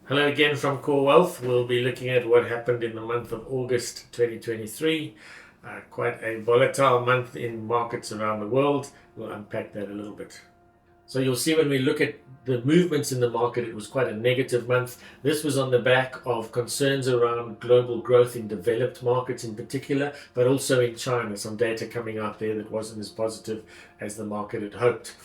Hello again from Core Wealth. We'll be looking at what happened in the month of August 2023. Quite a volatile month in markets around the world. We'll unpack that a little bit. So you'll see when we look at the movements in the market, it was quite a negative month. This was on the back of concerns around global growth in developed markets in particular, but also in China. Some data coming out there that wasn't as positive as the market had hoped.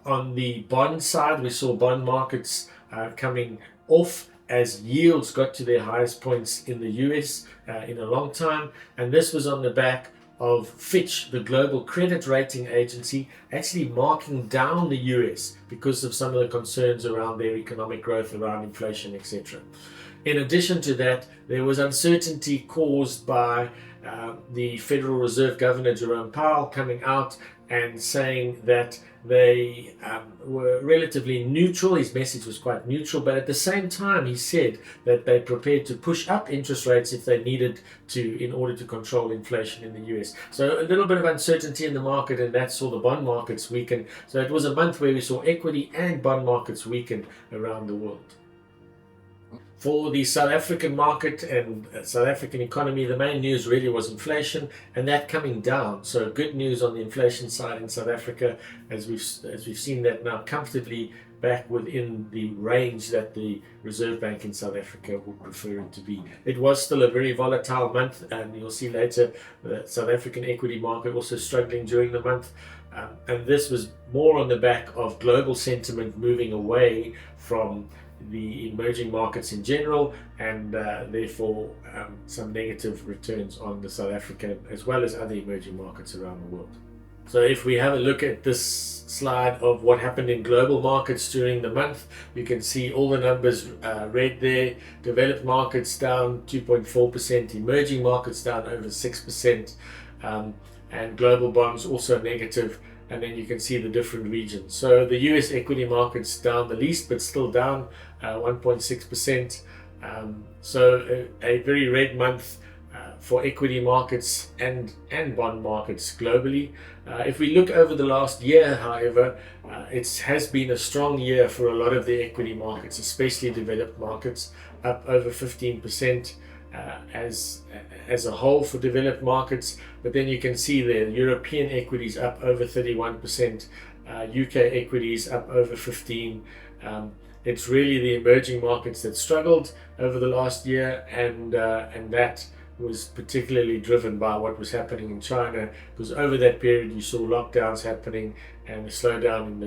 On the bond side, we saw bond markets coming off as yields got to their highest points in the US in a long time, and this was on the back of Fitch, the global credit rating agency, actually marking down the US because of some of the concerns around their economic growth, around inflation, etc. In addition to that, there was uncertainty caused by the Federal Reserve Governor Jerome Powell coming out and saying that they were relatively neutral. His message was quite neutral, but at the same time he said that they're prepared to push up interest rates if they needed to in order to control inflation in the US. So a little bit of uncertainty in the market, and that saw the bond markets weaken. So it was a month where we saw equity and bond markets weaken around the world. For the South African market and South African economy, the main news really was inflation, and that coming down. So good news on the inflation side in South Africa, as we've seen that now comfortably back within the range that the Reserve Bank in South Africa would prefer it to be. It was still a very volatile month, and you'll see later the South African equity market also struggling during the month. And this was more on the back of global sentiment moving away from the emerging markets in general, and therefore some negative returns on the South African as well as other emerging markets around the world. So if we have a look at this slide of what happened in global markets during the month, you can see all the numbers red there. Developed markets down 2.4%, emerging markets down over 6%, and global bonds also negative. And then you can see the different regions. So the US equity market's down the least, but still down 1.6%. So a very red month for equity markets and bond markets globally. If we look over the last year, however, it has been a strong year for a lot of the equity markets, especially developed markets, up over 15%. As a whole for developed markets, but then you can see there European equities up over 31%, UK equities up over 15%. It's really the emerging markets that struggled over the last year, and that was particularly driven by what was happening in China, because over that period you saw lockdowns happening and a slowdown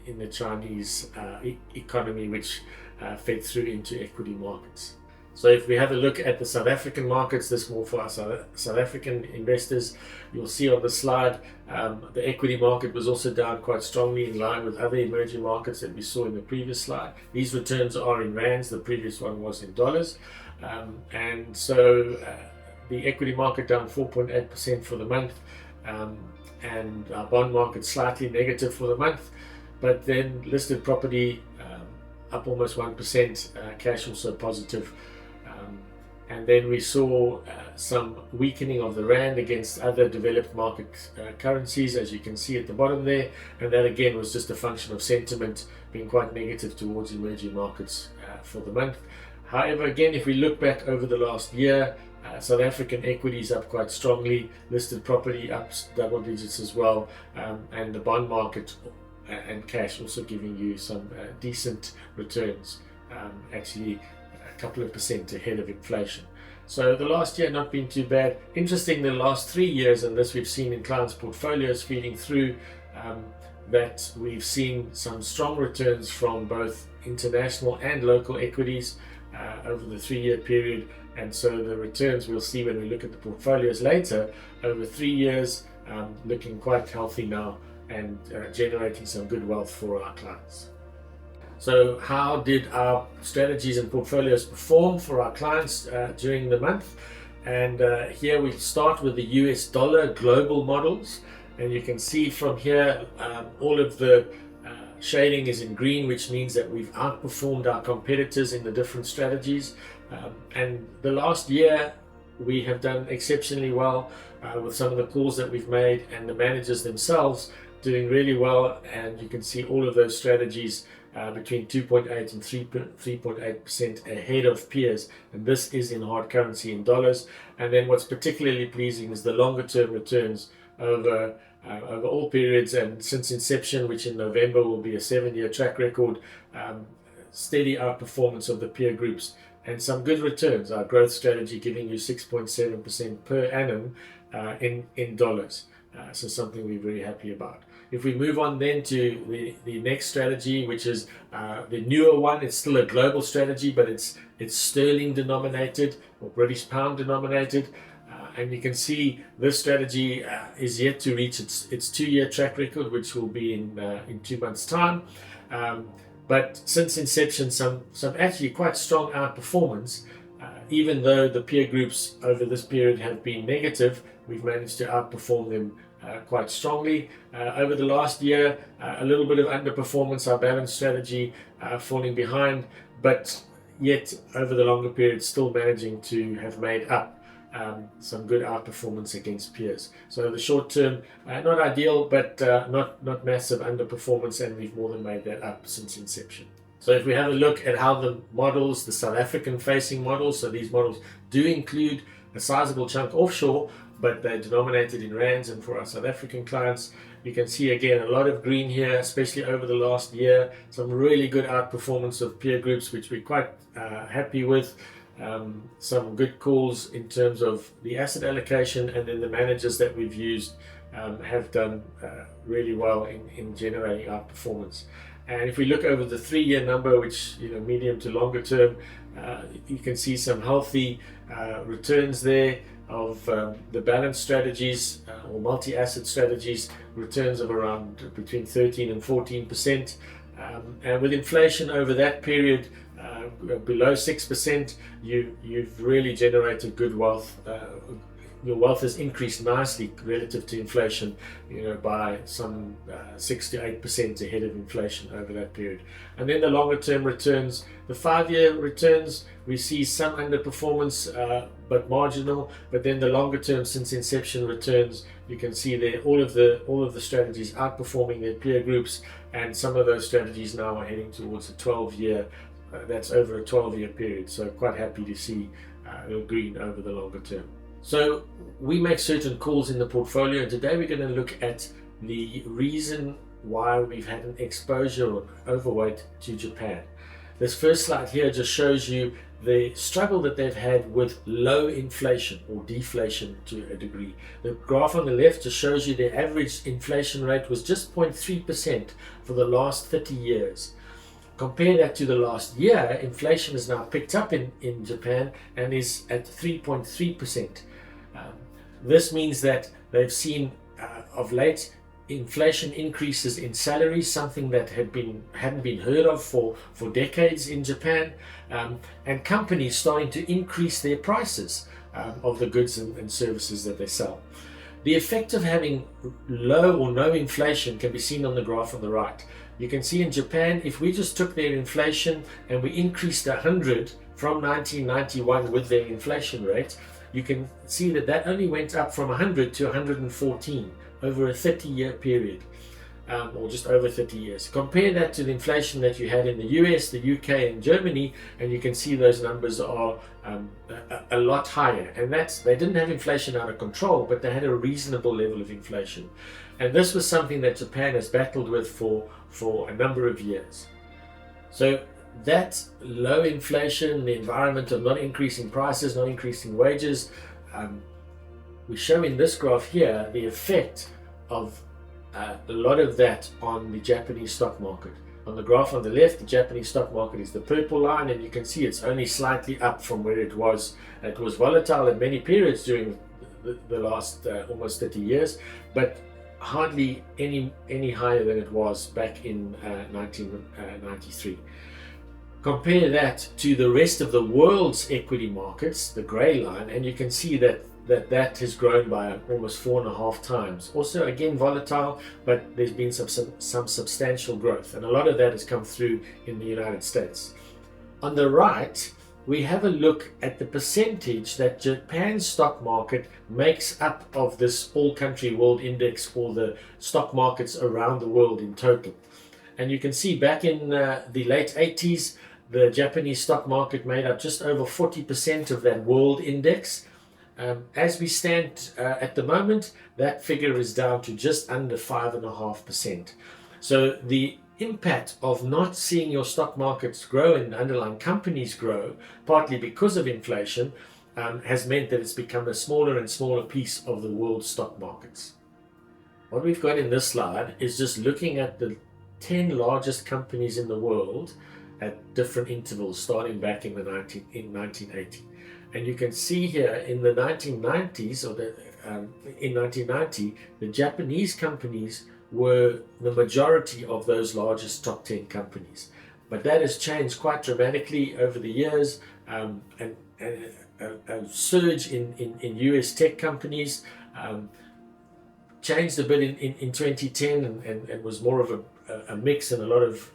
in the Chinese economy, which fed through into equity markets. So if we have a look at the South African markets, this more for our South African investors, you'll see on the slide the equity market was also down quite strongly in line with other emerging markets that we saw in the previous slide. These returns are in rands, the previous one was in dollars. And so the equity market down 4.8% for the month, and our bond market slightly negative for the month, but then listed property up almost 1%, cash also positive. And then we saw some weakening of the rand against other developed market currencies, as you can see at the bottom there. And that again was just a function of sentiment being quite negative towards emerging markets for the month. However, again, if we look back over the last year, South African equities up quite strongly, listed property up double digits as well, and the bond market and cash also giving you some decent returns, actually a couple of percent ahead of inflation. So the last year not been too bad. Interesting, the last 3 years, and this we've seen in clients' portfolios feeding through, that we've seen some strong returns from both international and local equities over the 3-year period. And so the returns we'll see when we look at the portfolios later over 3 years, looking quite healthy now and generating some good wealth for our clients. So how did our strategies and portfolios perform for our clients during the month? And here we start with the US dollar global models, and you can see from here all of the shading is in green, which means that we've outperformed our competitors in the different strategies. And the last year we have done exceptionally well with some of the calls that we've made, and the managers themselves doing really well. And you can see all of those strategies between 2.8 and 3.8% ahead of peers, and this is in hard currency in dollars. And then what's particularly pleasing is the longer term returns over all periods and since inception, which in November will be a 7-year track record, steady outperformance of the peer groups and some good returns. Our growth strategy giving you 6.7% per annum in dollars. So something we're very happy about. If we move on then to the next strategy, which is the newer one, it's still a global strategy, but it's sterling denominated or British pound denominated. And you can see this strategy is yet to reach its 2-year track record, which will be in 2 months' time. But since inception, some actually quite strong outperformance. Even though the peer groups over this period have been negative, we've managed to outperform them quite strongly. Over the last year, a little bit of underperformance, our balance strategy falling behind, but yet over the longer period still managing to have made up some good outperformance against peers. So the short term, not ideal, but not massive underperformance, and we've more than made that up since inception. So if we have a look at how the models, the South African facing models, so these models do include a sizable chunk offshore, but they're denominated in rands, and for our South African clients, you can see again a lot of green here, especially over the last year. Some really good outperformance of peer groups, which we're quite happy with. Some good calls in terms of the asset allocation, and then the managers that we've used have done really well in generating outperformance. And if we look over the 3-year number, which medium to longer term, you can see some healthy returns there of the balanced strategies or multi-asset strategies, returns of around between 13 and 14%. And with inflation over that period below 6%, you've really generated good wealth. Your wealth has increased nicely relative to inflation, by some 6 to 8% ahead of inflation over that period. And then the longer term returns, the 5-year returns, we see some underperformance, but marginal. But then the longer term since inception returns, you can see there all of the strategies outperforming their peer groups, and some of those strategies now are heading towards a 12-year. That's over a 12-year period. So quite happy to see green over the longer term. So we make certain calls in the portfolio, and today we're going to look at the reason why we've had an exposure or overweight to Japan. This first slide here just shows you the struggle that they've had with low inflation or deflation to a degree. The graph on the left just shows you their average inflation rate was just 0.3% for the last 30 years. Compare that to the last year, inflation has now picked up in Japan and is at 3.3%. This means that they've seen of late inflation increases in salaries, something that hadn't been heard of for decades in Japan, and companies starting to increase their prices of the goods and services that they sell. The effect of having low or no inflation can be seen on the graph on the right. You can see in Japan, if we just took their inflation and we increased 100 from 1991 with their inflation rate, you can see that only went up from 100 to 114 over a 30-year period, or just over 30 years. Compare that to the inflation that you had in the US, the UK, and Germany, and you can see those numbers are a lot higher. And they didn't have inflation out of control, but they had a reasonable level of inflation. And this was something that Japan has battled with for a number of years. So that low inflation, the environment of not increasing prices, not increasing wages, we show in this graph here the effect of a lot of that on the Japanese stock market. On the graph on the left, the Japanese stock market is the purple line, and you can see it's only slightly up from where it was. It was volatile in many periods during the last almost 30 years, but hardly any higher than it was back in 1993. Compare that to the rest of the world's equity markets, the grey line, and you can see that has grown by almost 4.5 times. Also, again, volatile, but there's been some substantial growth, and a lot of that has come through in the United States. On the right, we have a look at the percentage that Japan's stock market makes up of this all-country world index, or the stock markets around the world in total. And you can see back in the late 80s, the Japanese stock market made up just over 40% of that world index. As we stand at the moment, that figure is down to just under 5.5%. So the impact of not seeing your stock markets grow and underlying companies grow, partly because of inflation, has meant that it's become a smaller and smaller piece of the world stock markets. What we've got in this slide is just looking at the 10 largest companies in the world at different intervals, starting back in 1980. And you can see here in the 1990s, in 1990, the Japanese companies were the majority of those largest top 10 companies. But that has changed quite dramatically over the years, and a surge in US tech companies changed a bit in 2010 and was more of a mix, and a lot of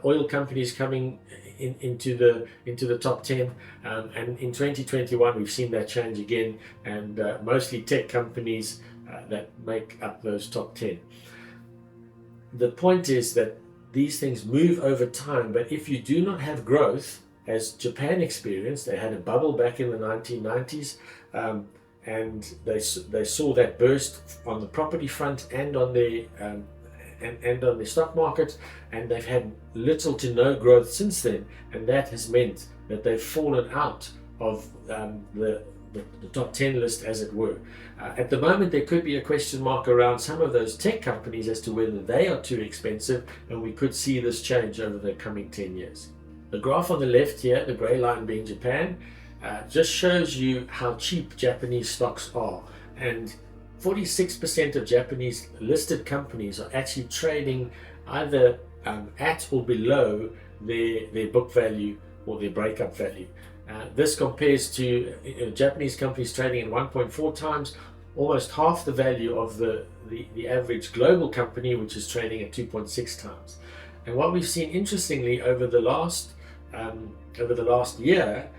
oil companies coming into the top 10, and in 2021 we've seen that change again, and mostly tech companies that make up those top 10. The point is that these things move over time, but if you do not have growth, as Japan experienced, they had a bubble back in the 1990s, and they saw that burst on the property front and on the stock market, and they've had little to no growth since then, and that has meant that they've fallen out of the top 10 list, as it were. At the moment, there could be a question mark around some of those tech companies as to whether they are too expensive, and we could see this change over the coming 10 years. The graph on the left here, the grey line being Japan, just shows you how cheap Japanese stocks are, and 46% of Japanese listed companies are actually trading either at or below their book value or their breakup value. This compares to Japanese companies trading at 1.4 times, almost half the value of the average global company, which is trading at 2.6 times. And what we've seen, interestingly, over the last year,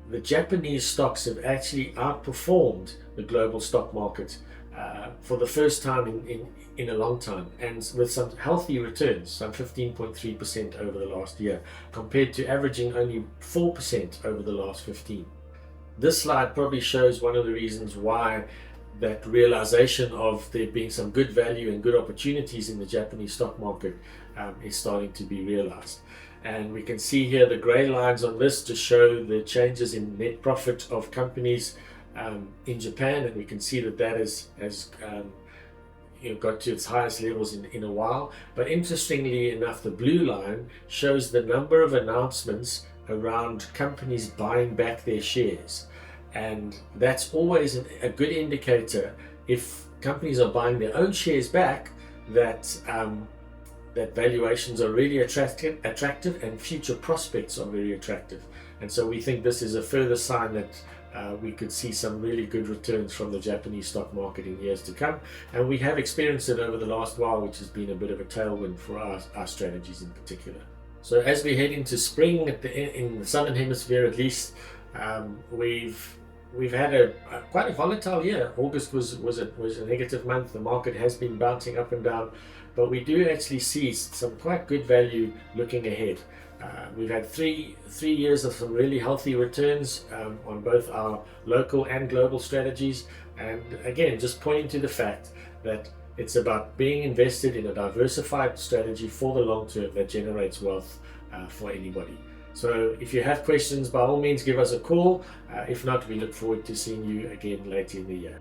the Japanese stocks have actually outperformed the global stock market for the first time in a long time, and with some healthy returns, some 15.3% over the last year, compared to averaging only 4% over the last 15. This slide probably shows one of the reasons why that realization of there being some good value and good opportunities in the Japanese stock market is starting to be realized. And we can see here the grey lines on this to show the changes in net profit of companies in Japan, and we can see that has got to its highest levels in a while. But interestingly enough, the blue line shows the number of announcements around companies buying back their shares, and that's always a good indicator. If companies are buying their own shares back, that valuations are really attractive and future prospects are very attractive. And so we think this is a further sign that we could see some really good returns from the Japanese stock market in years to come. And we have experienced it over the last while, which has been a bit of a tailwind for our strategies in particular. So as we head into spring in the Southern Hemisphere at least, we've had quite a volatile year. August was a negative month. The market has been bouncing up and down, but we do actually see some quite good value looking ahead. We've had three years of some really healthy returns on both our local and global strategies, and again, just pointing to the fact that it's about being invested in a diversified strategy for the long term that generates wealth for anybody. So if you have questions, by all means give us a call. If not, we look forward to seeing you again later in the year.